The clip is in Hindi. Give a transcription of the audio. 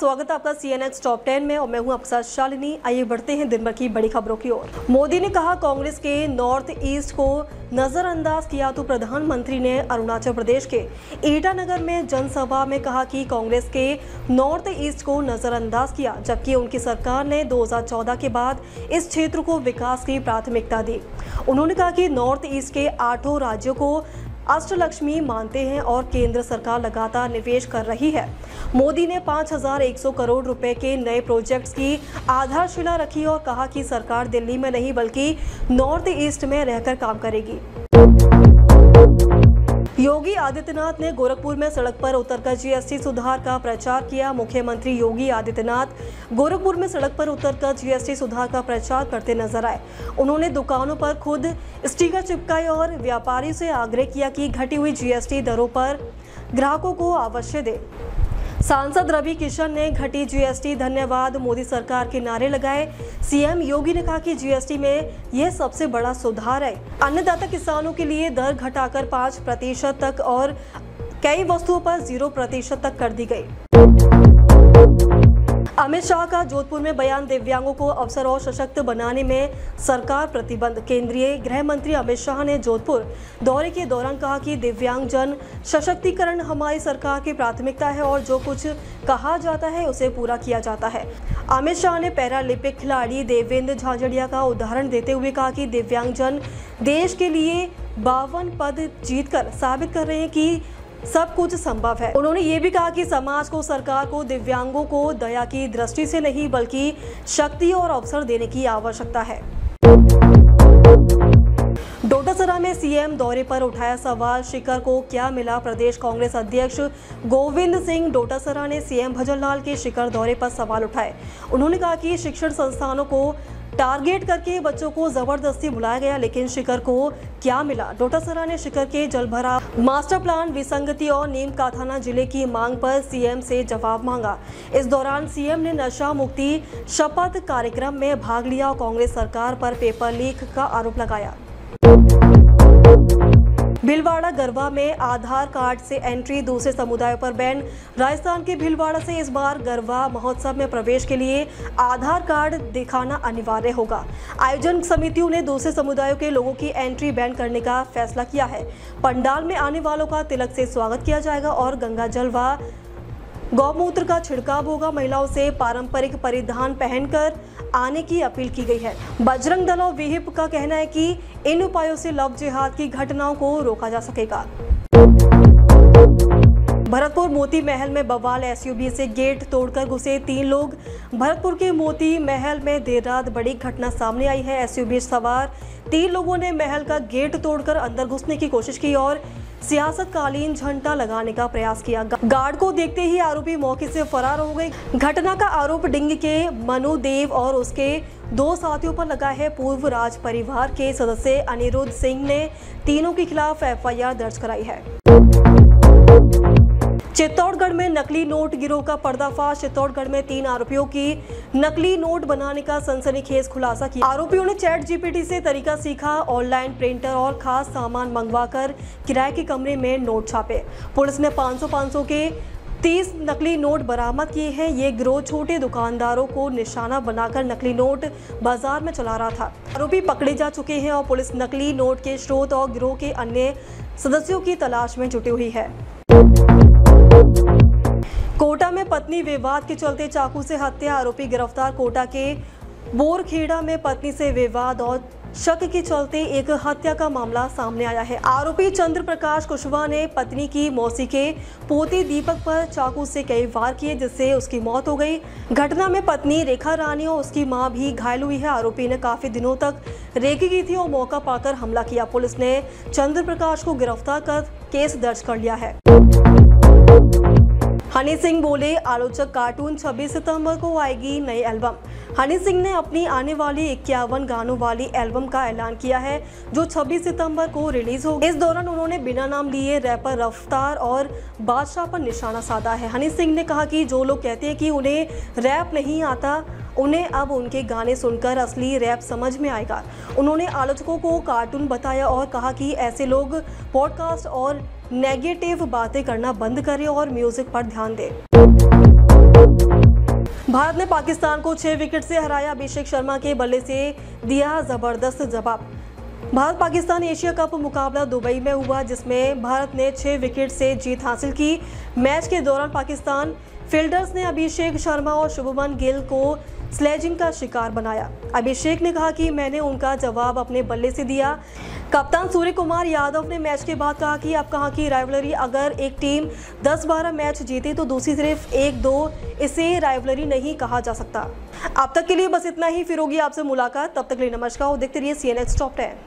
स्वागत है आपका CNX टॉप 10 में और मैं हूं आपके साथ शालिनी। आइए बढ़ते हैं दिन भर की बड़ी खबरों की ओर। मोदी ने कहा कांग्रेस के नॉर्थ ईस्ट को नजरअंदाज किया तो प्रधानमंत्री ने अरुणाचल प्रदेश के ईटानगर में जनसभा में कहा कि कांग्रेस के नॉर्थ ईस्ट को नजरअंदाज किया, जबकि उनकी सरकार ने 2014 के बाद इस क्षेत्र को विकास की प्राथमिकता दी। उन्होंने कहा कि नॉर्थ ईस्ट के 8 राज्यों को अष्टलक्ष्मी मानते हैं और केंद्र सरकार लगातार निवेश कर रही है। मोदी ने 5,100 करोड़ रुपए के नए प्रोजेक्ट्स की आधारशिला रखी और कहा कि सरकार दिल्ली में नहीं बल्कि नॉर्थ ईस्ट में रहकर काम करेगी। योगी आदित्यनाथ ने गोरखपुर में सड़क पर उतरकर GST सुधार का प्रचार किया। मुख्यमंत्री योगी आदित्यनाथ गोरखपुर में सड़क पर उतरकर GST सुधार का प्रचार करते नजर आए। उन्होंने दुकानों पर खुद स्टिकर चिपकाए और व्यापारी से आग्रह किया कि घटी हुई GST दरों पर ग्राहकों को अवश्य दे। सांसद रवि किशन ने घटी GST धन्यवाद मोदी सरकार के नारे लगाए। CM योगी ने कहा कि GST में यह सबसे बड़ा सुधार है। अन्नदाता किसानों के लिए दर घटाकर 5% तक और कई वस्तुओं पर 0% तक कर दी गई। अमित शाह का जोधपुर में बयान, दिव्यांगों को अवसर और सशक्त बनाने में सरकार प्रतिबद्ध। केंद्रीय गृह मंत्री अमित शाह ने जोधपुर दौरे के दौरान कहा कि दिव्यांगजन सशक्तिकरण हमारी सरकार की प्राथमिकता है और जो कुछ कहा जाता है उसे पूरा किया जाता है। अमित शाह ने पैरालिम्पिक खिलाड़ी देवेंद्र झाझड़िया का उदाहरण देते हुए कहा कि दिव्यांगजन देश के लिए 52 पद जीतकर साबित कर रहे हैं कि सब कुछ संभव है। उन्होंने ये भी कहा कि समाज को, सरकार को दिव्यांगों को दया की दृष्टि से नहीं बल्कि शक्ति और अवसर देने की आवश्यकता है। डोटासरा में CM दौरे पर उठाया सवाल, शिखर को क्या मिला। प्रदेश कांग्रेस अध्यक्ष गोविंद सिंह डोटासरा ने CM भजनलाल के शिखर दौरे पर सवाल उठाए। उन्होंने कहा कि शिक्षण संस्थानों को टारगेट करके बच्चों को जबरदस्ती बुलाया गया, लेकिन शिखर को क्या मिला। डोटासरा ने शिखर के जलभराव, मास्टर प्लान विसंगति और नीम काथाना जिले की मांग पर CM से जवाब मांगा। इस दौरान CM ने नशा मुक्ति शपथ कार्यक्रम में भाग लिया और कांग्रेस सरकार पर पेपर लीक का आरोप लगाया। भीलवाड़ा गरबा में आधार कार्ड से एंट्री, दूसरे समुदायों पर बैन। राजस्थान के भीलवाड़ा से इस बार गरबा महोत्सव में प्रवेश के लिए आधार कार्ड दिखाना अनिवार्य होगा। आयोजन समितियों ने दूसरे समुदायों के लोगों की एंट्री बैन करने का फैसला किया है। पंडाल में आने वालों का तिलक से स्वागत किया जाएगा और गंगा जल व गौमूत्र का छिड़काव होगा। महिलाओं से पारंपरिक परिधान पहनकर आने की अपील की गई है। बजरंग दल और विहिप का कहना है कि इन उपायों से लव जिहाद की घटनाओं को रोका जा सकेगा। भरतपुर मोती महल में बवाल, SUV से गेट तोड़कर घुसे 3 लोग। भरतपुर के मोती महल में देर रात बड़ी घटना सामने आई है। SUV सवार 3 लोगों ने महल का गेट तोड़कर अंदर घुसने की कोशिश की और सियासतकालीन झंडा लगाने का प्रयास किया। गार्ड को देखते ही आरोपी मौके से फरार हो गए। घटना का आरोप डिंग के मनु देव और उसके 2 साथियों पर लगा है। पूर्व राज परिवार के सदस्य अनिरुद्ध सिंह ने तीनों के खिलाफ FIR दर्ज कराई है। चित्तौड़गढ़ में नकली नोट गिरोह का पर्दाफाश। चित्तौड़गढ़ में 3 आरोपियों की नकली नोट बनाने का सनसनीखेज खुलासा किया। आरोपियों ने ChatGPT से तरीका सीखा, ऑनलाइन प्रिंटर और खास सामान मंगवाकर किराए के कमरे में नोट छापे। पुलिस ने 500 के 30 नकली नोट बरामद किए हैं। ये गिरोह छोटे दुकानदारों को निशाना बनाकर नकली नोट बाजार में चला रहा था। आरोपी पकड़े जा चुके हैं और पुलिस नकली नोट के स्रोत और गिरोह के अन्य सदस्यों की तलाश में जुटी हुई है। कोटा में पत्नी विवाद के चलते चाकू से हत्या, आरोपी गिरफ्तार। कोटा के बोरखेड़ा में पत्नी से विवाद और शक के चलते एक हत्या का मामला सामने आया है। आरोपी चंद्र प्रकाश कुशवाहा ने पत्नी की मौसी के पोते दीपक पर चाकू से कई वार किए, जिससे उसकी मौत हो गई। घटना में पत्नी रेखा रानी और उसकी मां भी घायल हुई है। आरोपी ने काफी दिनों तक रेकी की थी और मौका पाकर हमला किया। पुलिस ने चंद्र प्रकाश को गिरफ्तार कर केस दर्ज कर लिया है। हनी सिंह बोले, आलोचक कार्टून 26 सितंबर को आएगी नई एल्बम। हनी सिंह ने अपनी आने वाली 51 गानों वाली एल्बम का ऐलान किया है जो 26 सितंबर को रिलीज होगी। इस दौरान उन्होंने बिना नाम लिए रैपर रफ्तार और बादशाह पर निशाना साधा है। हनी सिंह ने कहा कि जो लोग कहते हैं कि उन्हें रैप नहीं आता, उन्हें अब उनके गाने सुनकर असली रैप समझ में आएगा। उन्होंने आलोचकों को कार्टून बताया और कहा कि ऐसे लोग पॉडकास्ट और नेगेटिव बातें करना बंद करें और म्यूजिक पर ध्यान दें। भारत ने पाकिस्तान को 6 विकेट से हराया। अभिषेक शर्मा के बल्ले से दिया जबरदस्त जवाब। भारत पाकिस्तान एशिया कप मुकाबला दुबई में हुआ, जिसमें भारत ने 6 विकेट से जीत हासिल की। मैच के दौरान पाकिस्तान फील्डर्स ने अभिषेक शर्मा और शुभमन गिल को स्लेजिंग का शिकार बनाया। अभिषेक ने कहा कि मैंने उनका जवाब अपने बल्ले से दिया। कप्तान सूर्य कुमार यादव ने मैच के बाद कहा कि अब कहा कि राइवलरी, अगर एक टीम 10-12 मैच जीते तो दूसरी सिर्फ 1-2, इसे राइवलरी नहीं कहा जा सकता। अब तक के लिए बस इतना ही। फिर होगी आपसे मुलाकात, तब तक के लिए नमस्कार और देखते रहिए CNN टॉप 10।